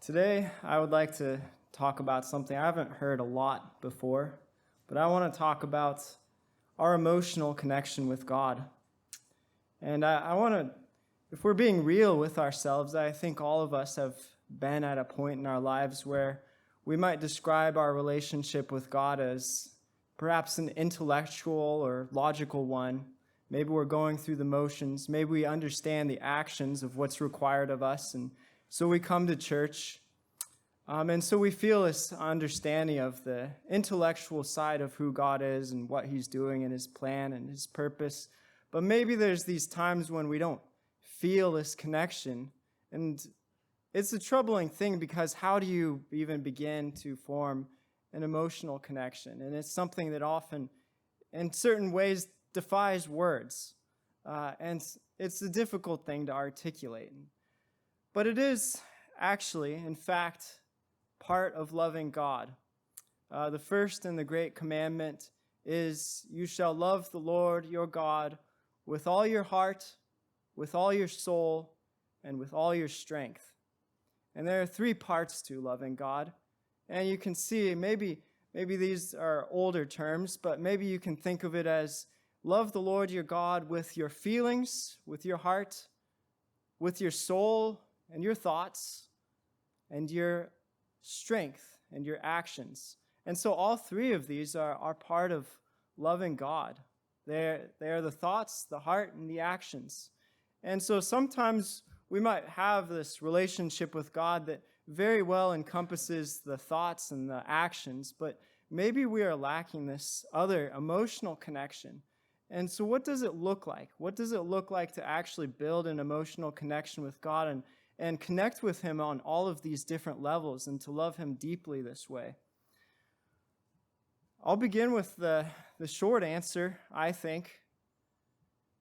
Today, I would like to talk about something I haven't heard a lot before, but I want to talk about our emotional connection with God. And I want to, if we're being real with ourselves, I think all of us have been at a point in our lives where we might describe our relationship with God as perhaps an intellectual or logical one. Maybe we're going through the motions. Maybe we understand the actions of what's required of us. And so we come to church. And so we feel this understanding of the intellectual side of who God is and what he's doing and his plan and his purpose. But maybe there's these times when we don't feel this connection. And it's a troubling thing because how do you even begin to form an emotional connection? And it's something that often, in certain ways, defies words. And it's a difficult thing to articulate. But it is actually, in fact, part of loving God. The first and the great commandment is, you shall love the Lord your God with all your heart, with all your soul, and with all your strength. And there are three parts to loving God. And you can see, maybe these are older terms, but maybe you can think of it as love the Lord your God with your feelings, with your heart, with your soul and your thoughts, and your strength and your actions. And so all three of these are part of loving God. They are the thoughts, the heart, and the actions. And so sometimes we might have this relationship with God that very well encompasses the thoughts and the actions, but maybe we are lacking this other emotional connection. And so what does it look like? What does it look like to actually build an emotional connection with God and connect with him on all of these different levels and to love him deeply this way? I'll begin with the short answer, I think.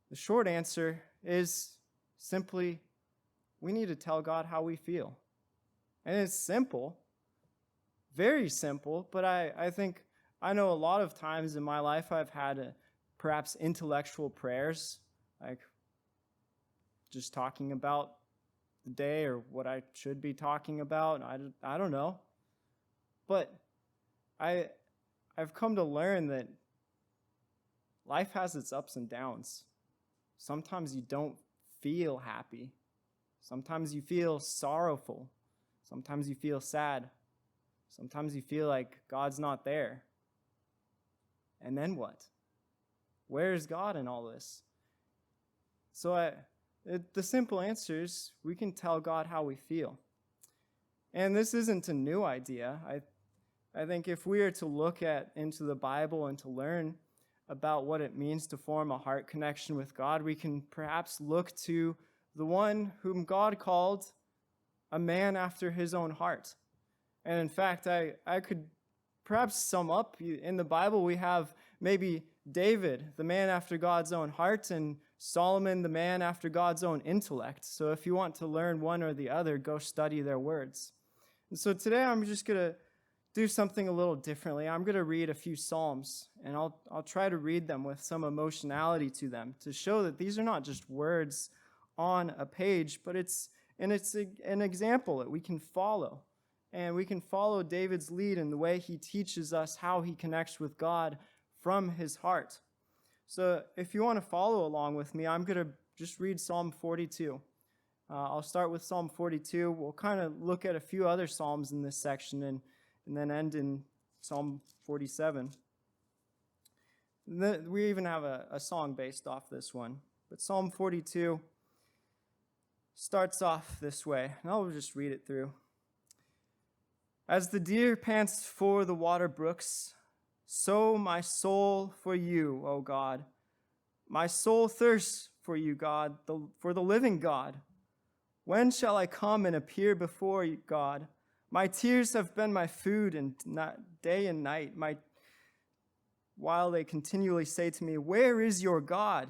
The short answer is simply, we need to tell God how we feel. And it's simple, very simple, but I think I know a lot of times in my life I've had perhaps intellectual prayers, like just talking about the day or what I should be talking about. I don't know. But I've come to learn that life has its ups and downs. Sometimes you don't feel happy. Sometimes you feel sorrowful. Sometimes you feel sad. Sometimes you feel like God's not there. And then what? Where is God in all this? So the simple answer is we can tell God how we feel. And this isn't a new idea. I think if we are to look into the Bible and to learn about what it means to form a heart connection with God, we can perhaps look to the one whom God called a man after his own heart. And in fact, I could perhaps sum up, in the Bible we have maybe David, the man after God's own heart, and Solomon, the man after God's own intellect. So if you want to learn one or the other, go study their words. And so today I'm just going to do something a little differently. I'm going to read a few Psalms, and I'll try to read them with some emotionality to them to show that these are not just words on a page, but it's an example that we can follow. And we can follow David's lead in the way he teaches us how he connects with God from his heart. So if you want to follow along with me, I'm going to just read Psalm 42. I'll start with Psalm 42. We'll kind of look at a few other Psalms in this section and then end in Psalm 47. We even have a song based off this one. But Psalm 42 starts off this way, and I'll just read it through. As the deer pants for the water brooks, so my soul for you, O God. My soul thirsts for you, God, for the living God. When shall I come and appear before you, God? My tears have been my food and day and night, while they continually say to me, where is your God?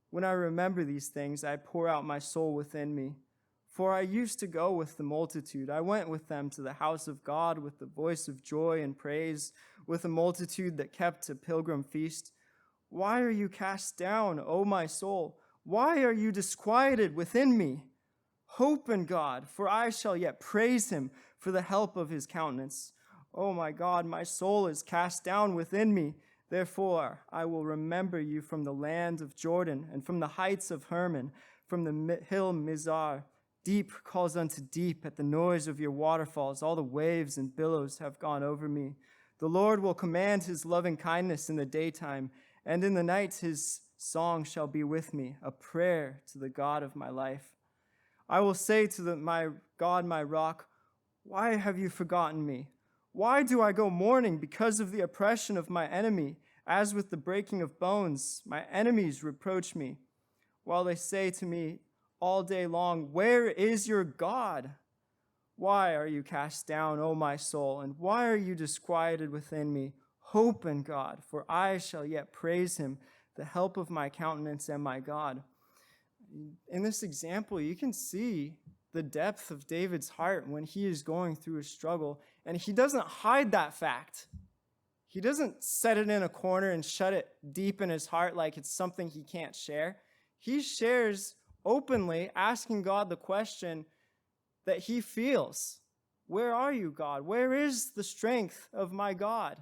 When I remember these things, I pour out my soul within me. For I used to go with the multitude. I went with them to the house of God with the voice of joy and praise, with a multitude that kept a pilgrim feast. Why are you cast down, O my soul? Why are you disquieted within me? Hope in God, for I shall yet praise him for the help of his countenance. O my God, my soul is cast down within me. Therefore, I will remember you from the land of Jordan and from the heights of Hermon, from the hill Mizar. Deep calls unto deep at the noise of your waterfalls. All the waves and billows have gone over me. The Lord will command his loving kindness in the daytime, and in the night his song shall be with me, a prayer to the God of my life. I will say to my God, my rock, why have you forgotten me? Why do I go mourning because of the oppression of my enemy? As with the breaking of bones, my enemies reproach me, while they say to me all day long, where is your God? Why are you cast down, O my soul, and why are you disquieted within me? Hope in God, for I shall yet praise him, the help of my countenance and my God. In this example, you can see the depth of David's heart when he is going through a struggle, and he doesn't hide that fact. He doesn't set it in a corner and shut it deep in his heart like it's something he can't share. He shares openly, asking God the question that he feels. Where are you, God? Where is the strength of my God?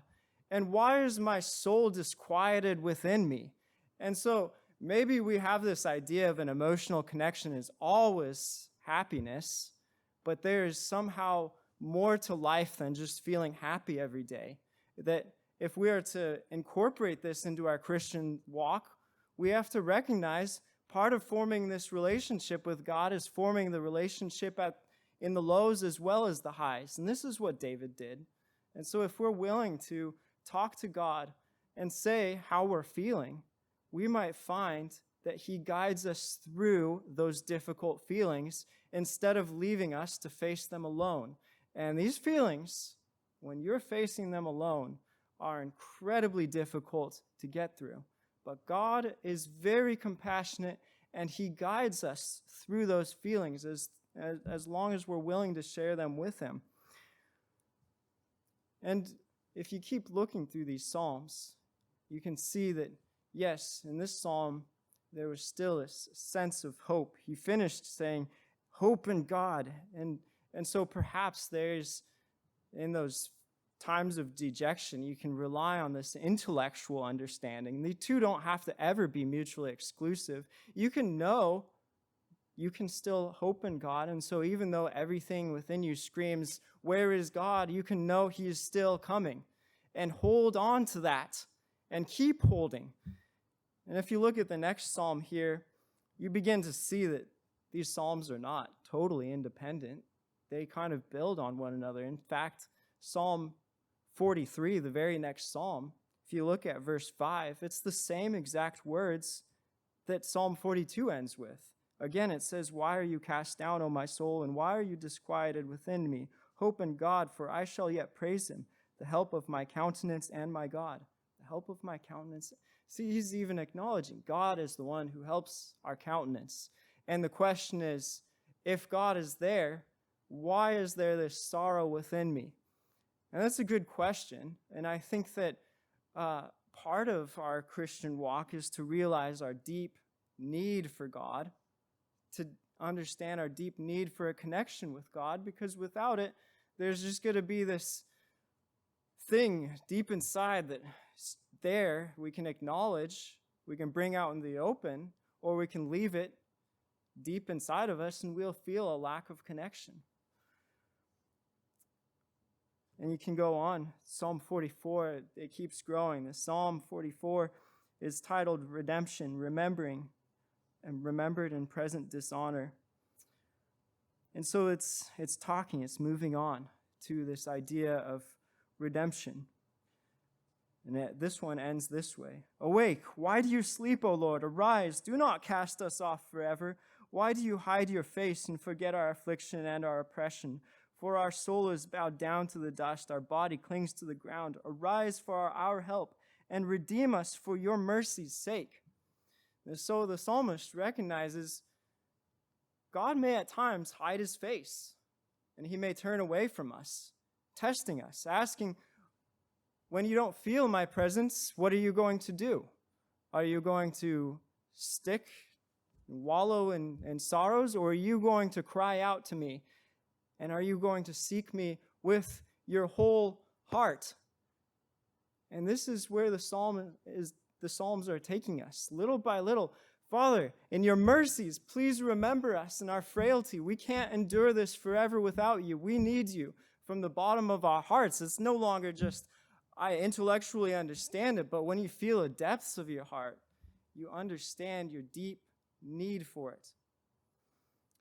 And why is my soul disquieted within me? And so maybe we have this idea of an emotional connection as always happiness, but there is somehow more to life than just feeling happy every day. That if we are to incorporate this into our Christian walk, we have to recognize part of forming this relationship with God is forming the relationship in the lows as well as the highs. And this is what David did. And so if we're willing to talk to God and say how we're feeling, we might find that he guides us through those difficult feelings instead of leaving us to face them alone. And these feelings, when you're facing them alone, are incredibly difficult to get through. But God is very compassionate, and he guides us through those feelings as long as we're willing to share them with him. And if you keep looking through these Psalms, you can see that, yes, in this Psalm, there was still a sense of hope. He finished saying, hope in God. And so perhaps there's, in those times of dejection, you can rely on this intellectual understanding. The two don't have to ever be mutually exclusive. You can know, you can still hope in God. And so even though everything within you screams, where is God? You can know he is still coming. And hold on to that and keep holding. And if you look at the next psalm here, you begin to see that these psalms are not totally independent. They kind of build on one another. In fact, Psalm 43, the very next psalm, if you look at verse 5, it's the same exact words that Psalm 42 ends with. Again, it says, why are you cast down, O my soul, and why are you disquieted within me? Hope in God, for I shall yet praise him, the help of my countenance and my God. The help of my countenance. See, he's even acknowledging God is the one who helps our countenance. And the question is, if God is there, why is there this sorrow within me? And that's a good question. And I think that part of our Christian walk is to realize our deep need for God, to understand our deep need for a connection with God, because without it, there's just going to be this thing deep inside that there we can acknowledge, we can bring out in the open, or we can leave it deep inside of us and we'll feel a lack of connection. And you can go on. Psalm 44, it keeps growing. The Psalm 44 is titled Redemption, Remembering, and Remembered in Present Dishonor. And so it's moving on to this idea of redemption. And this one ends this way. Awake, why do you sleep, O Lord? Arise, do not cast us off forever. Why do you hide your face and forget our affliction and our oppression? For our soul is bowed down to the dust, our body clings to the ground. Arise for our help, and redeem us for your mercy's sake. And so the psalmist recognizes God may at times hide his face, and he may turn away from us, testing us, asking, when you don't feel my presence, what are you going to do? Are you going to stick and wallow in sorrows, or are you going to cry out to me? And are you going to seek me with your whole heart? And this is where the Psalms are taking us, little by little. Father, in your mercies, please remember us in our frailty. We can't endure this forever without you. We need you from the bottom of our hearts. It's no longer just, I intellectually understand it, but when you feel the depths of your heart, you understand your deep need for it.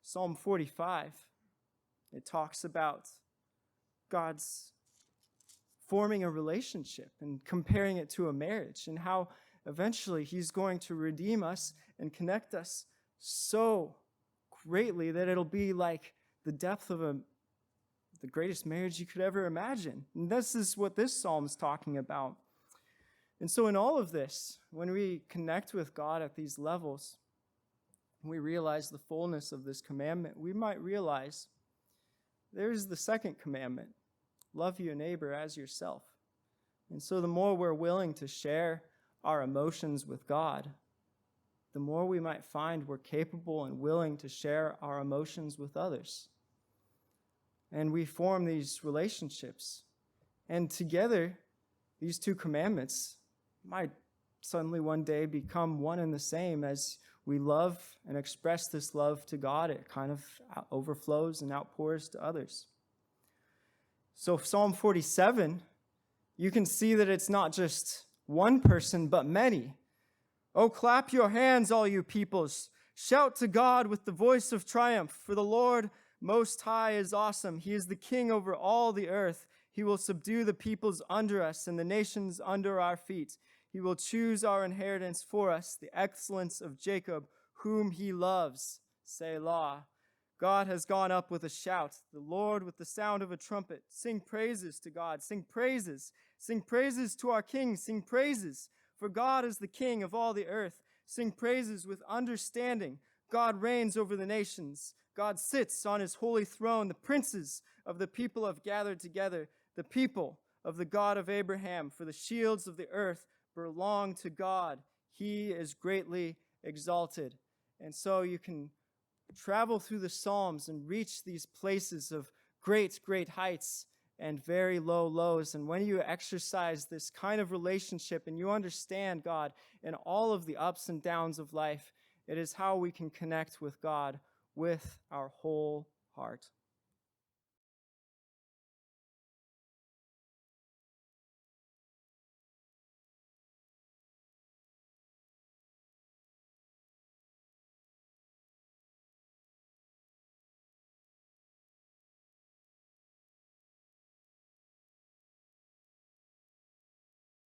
Psalm 45, it talks about God's forming a relationship and comparing it to a marriage, and how eventually he's going to redeem us and connect us so greatly that it'll be like the depth of the greatest marriage you could ever imagine. And this is what this psalm is talking about. And so in all of this, when we connect with God at these levels, we realize the fullness of this commandment, we might realize there's the second commandment: love your neighbor as yourself. And so the more we're willing to share our emotions with God, the more we might find we're capable and willing to share our emotions with others. And we form these relationships. And together, these two commandments might suddenly one day become one and the same. As we love and express this love to God, it kind of overflows and outpours to others. So Psalm 47, you can see that it's not just one person, but many. Oh, clap your hands, all you peoples. Shout to God with the voice of triumph, for the Lord Most High is awesome. He is the king over all the earth. He will subdue the peoples under us and the nations under our feet. He will choose our inheritance for us, the excellence of Jacob, whom he loves. Selah. God has gone up with a shout, the Lord with the sound of a trumpet. Sing praises to God. Sing praises. Sing praises to our King. Sing praises. For God is the King of all the earth. Sing praises with understanding. God reigns over the nations. God sits on his holy throne. The princes of the people have gathered together, the people of the God of Abraham. For the shields of the earth belong to God. He is greatly exalted. And so you can travel through the Psalms and reach these places of great, great heights and very low lows. And when you exercise this kind of relationship and you understand God in all of the ups and downs of life, it is how we can connect with God with our whole heart.